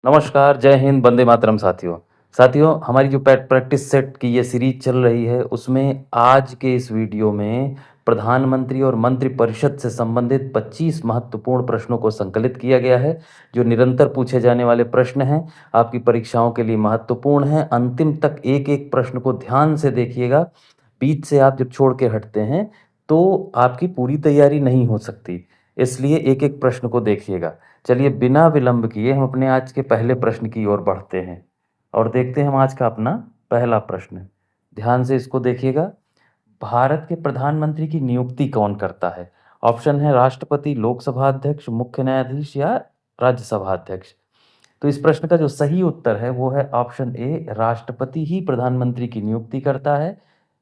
नमस्कार, जय हिंद, वंदे मातरम साथियों। साथियों, हमारी जो प्रैक्टिस सेट की ये सीरीज़ चल रही है, उसमें आज के इस वीडियो में प्रधानमंत्री और मंत्रिपरिषद से संबंधित 25 महत्वपूर्ण प्रश्नों को संकलित किया गया है, जो निरंतर पूछे जाने वाले प्रश्न हैं, आपकी परीक्षाओं के लिए महत्वपूर्ण हैं। अंतिम तक एक-एक प्रश्न को ध्यान से देखिएगा। बीच से आप जब छोड़ के हटते हैं, तो आपकी पूरी तैयारी नहीं हो सकती, इसलिए एक-एक प्रश्न को देखिएगा। चलिए बिना विलंब किए हम अपने आज के पहले प्रश्न की ओर बढ़ते हैं और देखते हैं हम आज का अपना पहला प्रश्न। ध्यान से इसको देखिएगा। भारत के प्रधानमंत्री की नियुक्ति कौन करता है? ऑप्शन है राष्ट्रपति, लोकसभा अध्यक्ष, मुख्य न्यायाधीश या राज्यसभा अध्यक्ष। तो इस प्रश्न का जो सही उत्तर है वो है ऑप्शन ए, राष्ट्रपति ही प्रधानमंत्री की नियुक्ति करता है।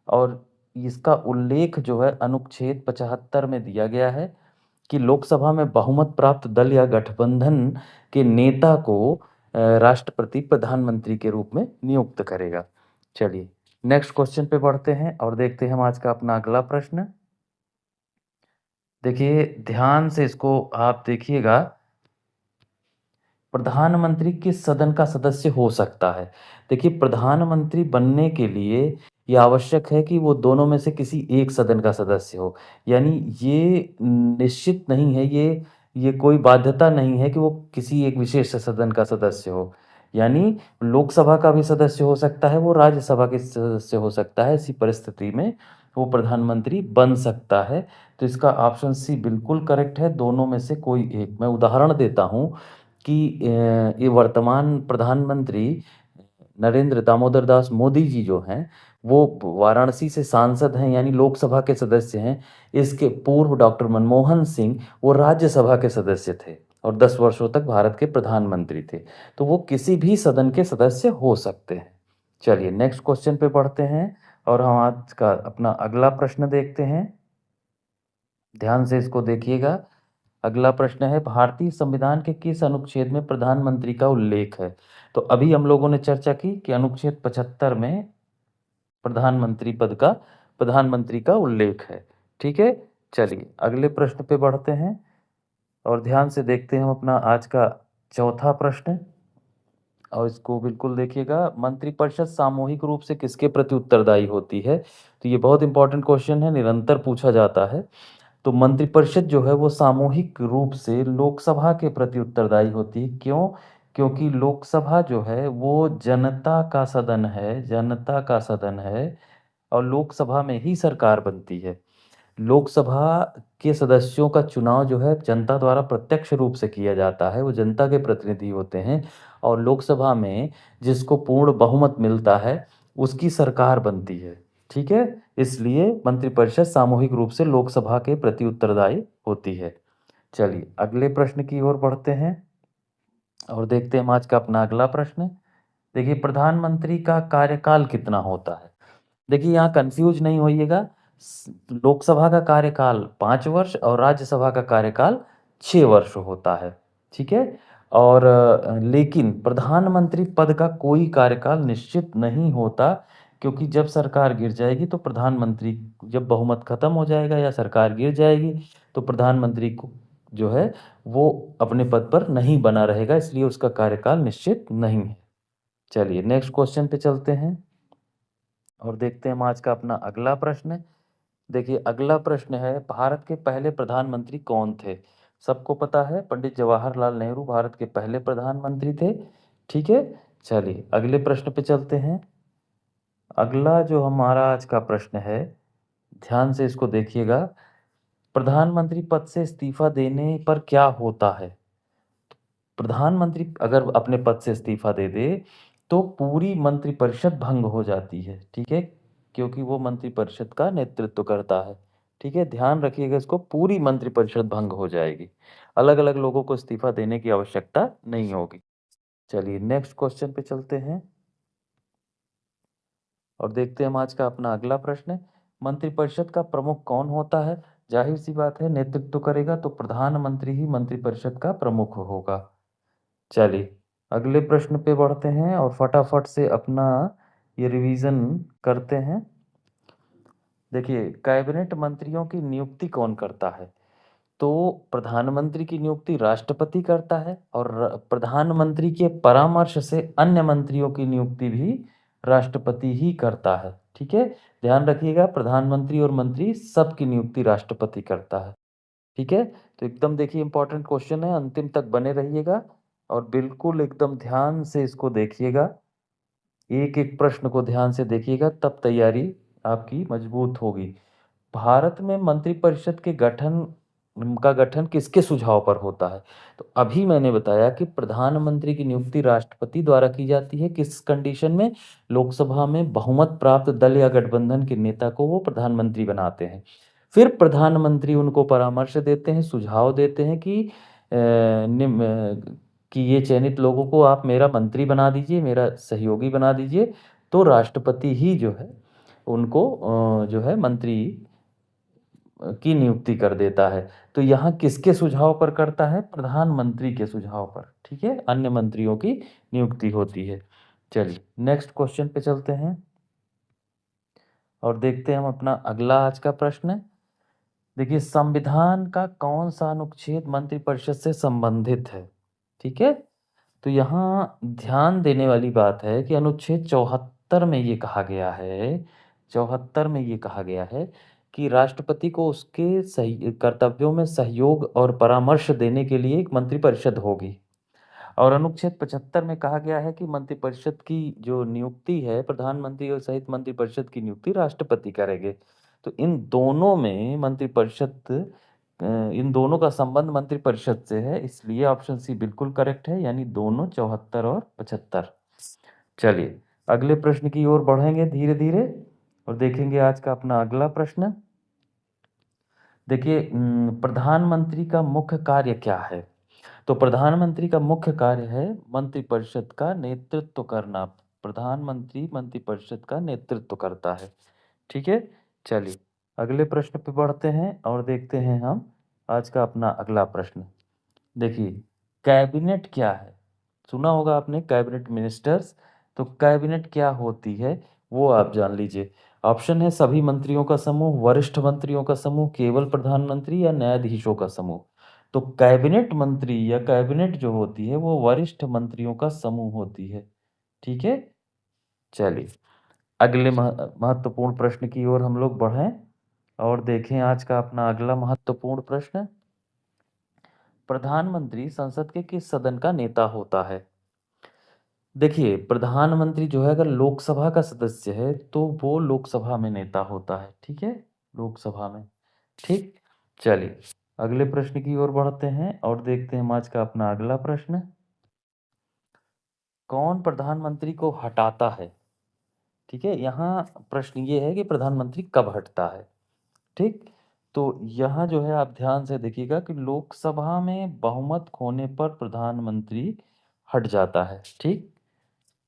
और इसका उल्लेख जो है अनुच्छेद 75 में दिया गया है कि लोकसभा में बहुमत प्राप्त दल या गठबंधन के नेता को राष्ट्रपति प्रधानमंत्री के रूप में नियुक्त करेगा। चलिए नेक्स्ट क्वेश्चन पे बढ़ते हैं और देखते हैं हम आज का अपना अगला प्रश्न। देखिए ध्यान से इसको आप देखिएगा। प्रधानमंत्री किस सदन का सदस्य हो सकता है? देखिए प्रधानमंत्री बनने के लिए ये आवश्यक है कि वो दोनों में से किसी एक सदन का सदस्य हो। यानी ये निश्चित नहीं है, ये कोई बाध्यता नहीं है कि वो किसी एक विशेष सदन का सदस्य हो। यानी लोकसभा का भी सदस्य हो सकता है, वो राज्यसभा के सदस्य हो सकता है। ऐसी परिस्थिति में वो प्रधानमंत्री बन सकता है। तो इसका ऑप्शन सी बिल्कुल करेक्ट है, दोनों में से कोई एक। मैं उदाहरण देता हूँ कि ये वर्तमान प्रधानमंत्री नरेंद्र दामोदर दास मोदी जी जो हैं, वो वाराणसी से सांसद हैं, यानी लोकसभा के सदस्य हैं। इसके पूर्व डॉक्टर मनमोहन सिंह वो राज्यसभा के सदस्य थे और 10 वर्षों तक भारत के प्रधानमंत्री थे। तो वो किसी भी सदन के सदस्य हो सकते हैं। चलिए नेक्स्ट क्वेश्चन पे बढ़ते हैं और हम आज का अपना अगला प्रश्न देखते हैं। ध्यान से इसको देखिएगा। अगला प्रश्न है, भारतीय संविधान के किस अनुच्छेद में प्रधानमंत्री का उल्लेख है? तो अभी हम लोगों ने चर्चा की कि अनुच्छेद 75 में प्रधानमंत्री का उल्लेख है। ठीक है, चलिए अगले प्रश्न पे बढ़ते हैं और ध्यान से देखते हैं हम अपना आज का चौथा प्रश्न। और इसको बिल्कुल देखिएगा। मंत्रिपरिषद सामूहिक रूप से किसके प्रति उत्तरदायी होती है? तो ये बहुत इंपॉर्टेंट क्वेश्चन है, निरंतर पूछा जाता है। तो मंत्रिपरिषद जो है वो सामूहिक रूप से लोकसभा के प्रति उत्तरदायी होती है। क्यों? क्योंकि लोकसभा जो है वो जनता का सदन है, जनता का सदन है और लोकसभा में ही सरकार बनती है। लोकसभा के सदस्यों का चुनाव जो है जनता द्वारा प्रत्यक्ष रूप से किया जाता है, वो जनता के प्रतिनिधि होते हैं और लोकसभा में जिसको पूर्ण बहुमत मिलता है, उसकी सरकार बनती है। ठीक है? इसलिए मंत्रिपरिषद सामूहिक रूप से लोकसभा के प्रति उत्तरदायी होती है। चलिए अगले प्रश्न की ओर बढ़ते हैं और देखते हैं हम आज का अपना अगला प्रश्न। देखिए प्रधानमंत्री का कार्यकाल कितना होता है? देखिए यहाँ कंफ्यूज नहीं होइएगा। लोकसभा का कार्यकाल 5 वर्ष और राज्यसभा का कार्यकाल 6 वर्ष होता है। ठीक है? और लेकिन प्रधानमंत्री पद का कोई कार्यकाल निश्चित नहीं होता, क्योंकि जब सरकार गिर जाएगी तो प्रधानमंत्री, जब बहुमत खत्म हो जाएगा या सरकार गिर जाएगी तो प्रधानमंत्री को जो है वो अपने पद पर नहीं बना रहेगा, इसलिए उसका कार्यकाल निश्चित नहीं है। चलिए नेक्स्ट क्वेश्चन पे चलते हैं और देखते हैं हम आज का अपना अगला प्रश्न। देखिए अगला प्रश्न है, भारत के पहले प्रधानमंत्री कौन थे? सबको पता है, पंडित जवाहरलाल नेहरू भारत के पहले प्रधानमंत्री थे। ठीक है, चलिए अगले प्रश्न पे चलते हैं। अगला जो हमारा आज का प्रश्न है, ध्यान से इसको देखिएगा। प्रधानमंत्री पद से इस्तीफा देने पर क्या होता है? प्रधानमंत्री अगर अपने पद से इस्तीफा दे दे तो पूरी मंत्रिपरिषद भंग हो जाती है। ठीक है, क्योंकि वो मंत्रिपरिषद का नेतृत्व करता है। ठीक है, ध्यान रखिएगा इसको, पूरी मंत्रिपरिषद भंग हो जाएगी। अलग अलग लोगों को इस्तीफा देने की आवश्यकता नहीं होगी। चलिए नेक्स्ट क्वेश्चन पे चलते हैं और देखते हैं हम आज का अपना अगला प्रश्न। मंत्रिपरिषद का प्रमुख कौन होता है? जाहिर सी बात है, नेतृत्व करेगा तो प्रधानमंत्री ही मंत्रिपरिषद का प्रमुख होगा। चलिए अगले प्रश्न पे बढ़ते हैं और फटाफट से अपना ये रिवीजन करते हैं। देखिए कैबिनेट मंत्रियों की नियुक्ति कौन करता है? तो प्रधानमंत्री की नियुक्ति राष्ट्रपति करता है और प्रधानमंत्री के परामर्श से अन्य मंत्रियों की नियुक्ति भी राष्ट्रपति ही करता है। ठीक है, ध्यान रखिएगा, प्रधानमंत्री और मंत्री सबकी नियुक्ति राष्ट्रपति करता है। ठीक है, तो एकदम देखिए इंपॉर्टेंट क्वेश्चन है, अंतिम तक बने रहिएगा और बिल्कुल एकदम ध्यान से इसको देखिएगा, एक एक प्रश्न को ध्यान से देखिएगा, तब तैयारी आपकी मजबूत होगी। भारत में मंत्रिपरिषद के गठन किसके सुझाव पर होता है? तो अभी मैंने बताया कि प्रधानमंत्री की नियुक्ति राष्ट्रपति द्वारा की जाती है। किस कंडीशन में? लोकसभा में बहुमत प्राप्त दल या गठबंधन के नेता को वो प्रधानमंत्री बनाते हैं। फिर प्रधानमंत्री उनको परामर्श देते हैं, सुझाव देते हैं कि कि ये चयनित लोगों को आप मेरा मंत्री बना दीजिए, मेरा सहयोगी बना दीजिए। तो राष्ट्रपति ही जो है उनको जो है मंत्री की नियुक्ति कर देता है। तो यहाँ किसके सुझाव पर करता है? प्रधानमंत्री के सुझाव पर। ठीक है, अन्य मंत्रियों की नियुक्ति होती है। चलिए नेक्स्ट क्वेश्चन पे चलते हैं और देखते हैं हम अपना अगला आज का प्रश्न। देखिए, संविधान का कौन सा अनुच्छेद मंत्रिपरिषद से संबंधित है? ठीक है, तो यहाँ ध्यान देने वाली बात है कि अनुच्छेद 74 में ये कहा गया है, 74 में ये कहा गया है कि राष्ट्रपति को उसके सही कर्तव्यों में सहयोग और परामर्श देने के लिए एक मंत्रिपरिषद होगी। और अनुच्छेद 75 में कहा गया है कि मंत्रिपरिषद की जो नियुक्ति है, प्रधानमंत्री और सहित मंत्रिपरिषद की नियुक्ति राष्ट्रपति करेंगे। तो इन दोनों का संबंध मंत्रिपरिषद से है, इसलिए ऑप्शन सी बिल्कुल करेक्ट है, यानी दोनों 74 और 75। चलिए अगले प्रश्न की ओर बढ़ेंगे धीरे धीरे और देखेंगे आज का अपना अगला प्रश्न। देखिए, प्रधानमंत्री का मुख्य कार्य क्या है? तो प्रधानमंत्री का मुख्य कार्य है मंत्रिपरिषद का नेतृत्व करना। प्रधानमंत्री मंत्रिपरिषद का नेतृत्व करता है। ठीक है, चलिए अगले प्रश्न पे बढ़ते हैं और देखते हैं हम आज का अपना अगला प्रश्न। देखिए, कैबिनेट क्या है? सुना होगा आपने कैबिनेट मिनिस्टर्स। तो कैबिनेट क्या होती है वो आप जान लीजिए। ऑप्शन है सभी मंत्रियों का समूह, वरिष्ठ मंत्रियों का समूह, केवल प्रधानमंत्री या न्यायाधीशों का समूह। तो कैबिनेट मंत्री या कैबिनेट जो होती है वो वरिष्ठ मंत्रियों का समूह होती है। ठीक है, चलिए अगले महत्वपूर्ण प्रश्न की ओर हम लोग बढ़ें और देखें आज का अपना अगला महत्वपूर्ण प्रश्न। प्रधानमंत्री संसद के किस सदन का नेता होता है? देखिए, प्रधानमंत्री जो है अगर लोकसभा का सदस्य है तो वो लोकसभा में नेता होता है। ठीक है, लोकसभा में। ठीक, चलिए अगले प्रश्न की ओर बढ़ते हैं और देखते हैं हम आज का अपना अगला प्रश्न। कौन प्रधानमंत्री को हटाता है? ठीक है, यहाँ प्रश्न ये है कि प्रधानमंत्री कब हटता है। ठीक, तो यहाँ जो है आप ध्यान से देखिएगा कि लोकसभा में बहुमत खोने पर प्रधानमंत्री हट जाता है। ठीक,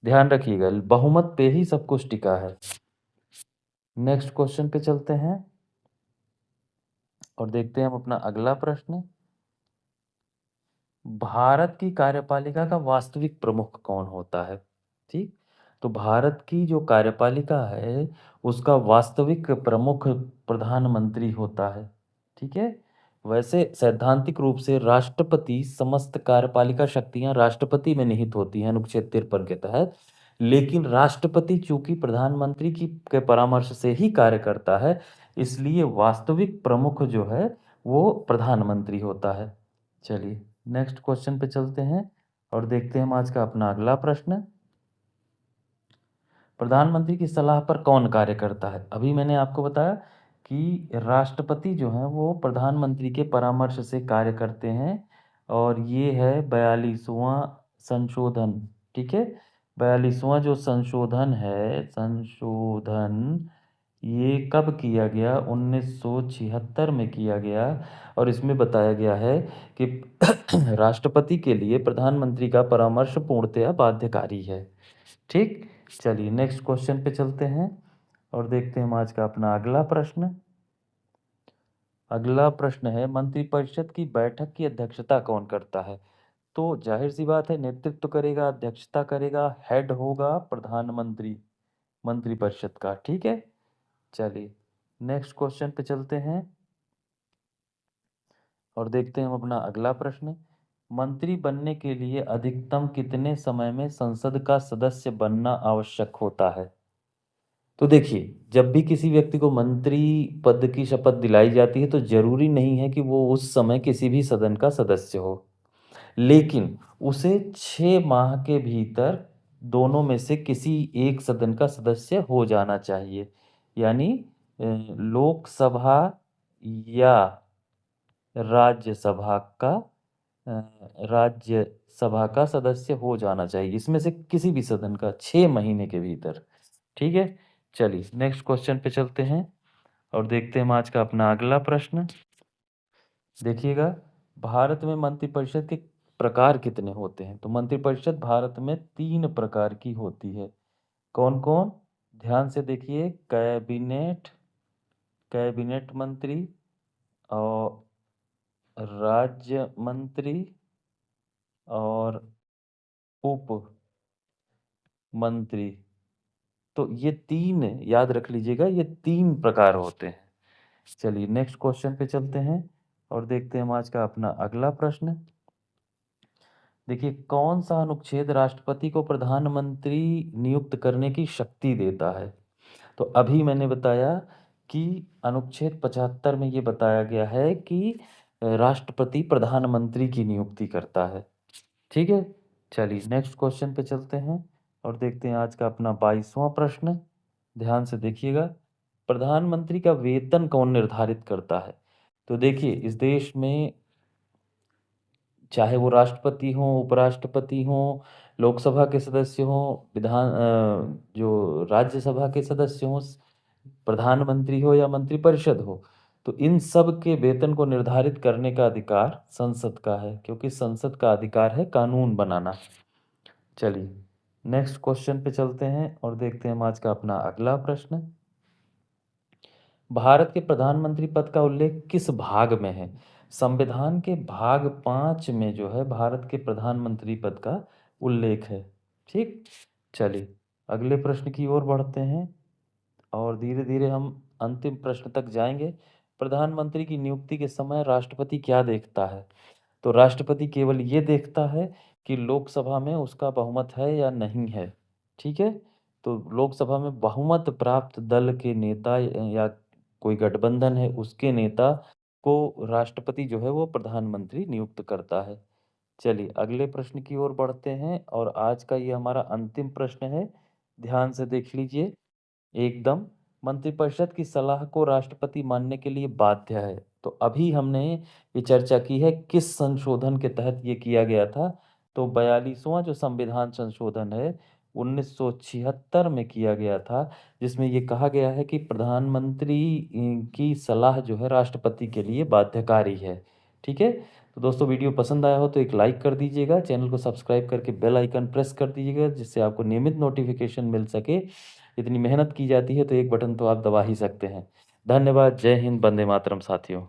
ध्यान रखिएगा, बहुमत पे ही सब कुछ टिका है। नेक्स्ट क्वेश्चन पे चलते हैं और देखते हैं हम अपना अगला प्रश्न। भारत की कार्यपालिका का वास्तविक प्रमुख कौन होता है? ठीक, तो भारत की जो कार्यपालिका है उसका वास्तविक प्रमुख प्रधानमंत्री होता है। ठीक है, वैसे सैद्धांतिक रूप से राष्ट्रपति समस्त कार्यपालिका शक्तियां राष्ट्रपति में निहित होती हैं अनुच्छेद 53 के तहत, लेकिन राष्ट्रपति चूंकि प्रधानमंत्री की के परामर्श से ही कार्य करता है, इसलिए वास्तविक प्रमुख जो है वो प्रधानमंत्री होता है। चलिए नेक्स्ट क्वेश्चन पे चलते हैं और देखते हैं हम आज का अपना अगला प्रश्न। प्रधानमंत्री की सलाह पर कौन कार्य करता है? अभी मैंने आपको बताया कि राष्ट्रपति जो हैं वो प्रधानमंत्री के परामर्श से कार्य करते हैं और ये है 42वां संशोधन। ठीक है, 42वां जो संशोधन है, ये कब किया गया? 1976 में किया गया और इसमें बताया गया है कि राष्ट्रपति के लिए प्रधानमंत्री का परामर्श पूर्णतया बाध्यकारी है। ठीक, चलिए नेक्स्ट क्वेश्चन पे चलते हैं और देखते हैं हम आज का अपना अगला प्रश्न। अगला प्रश्न है मंत्रिपरिषद की बैठक की अध्यक्षता कौन करता है? तो जाहिर सी बात है, नेतृत्व करेगा, अध्यक्षता करेगा, हेड होगा प्रधानमंत्री मंत्रिपरिषद का। ठीक है, चलिए नेक्स्ट क्वेश्चन पे चलते हैं और देखते हैं हम अपना अगला प्रश्न। मंत्री बनने के लिए अधिकतम कितने समय में संसद का सदस्य बनना आवश्यक होता है? तो देखिए, जब भी किसी व्यक्ति को मंत्री पद की शपथ दिलाई जाती है तो जरूरी नहीं है कि वो उस समय किसी भी सदन का सदस्य हो, लेकिन उसे 6 माह के भीतर दोनों में से किसी एक सदन का सदस्य हो जाना चाहिए। यानी लोकसभा या राज्यसभा का राज्यसभा का सदस्य हो जाना चाहिए, इसमें से किसी भी सदन का 6 महीने के भीतर। ठीक है, चलिए नेक्स्ट क्वेश्चन पे चलते हैं और देखते हैं हम आज का अपना अगला प्रश्न। देखिएगा, भारत में मंत्रिपरिषद के प्रकार कितने होते हैं? तो मंत्रिपरिषद भारत में 3 प्रकार की होती है। कौन कौन? ध्यान से देखिए, कैबिनेट कैबिनेट मंत्री और राज्य मंत्री और उप मंत्री। तो ये 3 याद रख लीजिएगा, ये 3 प्रकार होते हैं। चलिए नेक्स्ट क्वेश्चन पे चलते हैं और देखते हैं हम आज का अपना अगला प्रश्न। देखिए, कौन सा अनुच्छेद राष्ट्रपति को प्रधानमंत्री नियुक्त करने की शक्ति देता है? तो अभी मैंने बताया कि अनुच्छेद 75 में ये बताया गया है कि राष्ट्रपति प्रधानमंत्री की नियुक्ति करता है। ठीक है, चलिए नेक्स्ट क्वेश्चन पे चलते हैं और देखते हैं आज का अपना 22वां प्रश्न। ध्यान से देखिएगा, प्रधानमंत्री का वेतन कौन निर्धारित करता है? तो देखिए, इस देश में चाहे वो राष्ट्रपति हों, उपराष्ट्रपति हों, लोकसभा के सदस्य हों, जो राज्यसभा के सदस्य हों, प्रधानमंत्री हो या मंत्रिपरिषद हो, तो इन सब के वेतन को निर्धारित करने का अधिकार संसद का है, क्योंकि संसद का अधिकार है कानून बनाना। चलिए नेक्स्ट क्वेश्चन पे चलते हैं और देखते हैं हम आज का अपना अगला प्रश्न। भारत के प्रधानमंत्री पद का उल्लेख किस भाग में है? संविधान के भाग 5 में जो है भारत के प्रधानमंत्री पद का उल्लेख है। ठीक, चलिए अगले प्रश्न की ओर बढ़ते हैं और धीरे धीरे हम अंतिम प्रश्न तक जाएंगे। प्रधानमंत्री की नियुक्ति के समय राष्ट्रपति क्या देखता है? तो राष्ट्रपति केवल ये देखता है कि लोकसभा में उसका बहुमत है या नहीं है। ठीक है, तो लोकसभा में बहुमत प्राप्त दल के नेता या कोई गठबंधन है उसके नेता को राष्ट्रपति जो है वो प्रधानमंत्री नियुक्त करता है। चलिए अगले प्रश्न की ओर बढ़ते हैं और आज का ये हमारा अंतिम प्रश्न है। ध्यान से देख लीजिए एकदम, मंत्रिपरिषद की सलाह को राष्ट्रपति मानने के लिए बाध्य है। तो अभी हमने ये चर्चा की है किस संशोधन के तहत ये किया गया था। तो 42वां जो संविधान संशोधन है 1976 में किया गया था, जिसमें ये कहा गया है कि प्रधानमंत्री की सलाह जो है राष्ट्रपति के लिए बाध्यकारी है। ठीक है, तो दोस्तों वीडियो पसंद आया हो तो एक लाइक कर दीजिएगा, चैनल को सब्सक्राइब करके बेल आइकन प्रेस कर दीजिएगा जिससे आपको नियमित नोटिफिकेशन मिल सके। इतनी मेहनत की जाती है तो एक बटन तो आप दबा ही सकते हैं। धन्यवाद, जय हिंद, वंदे मातरम साथियों।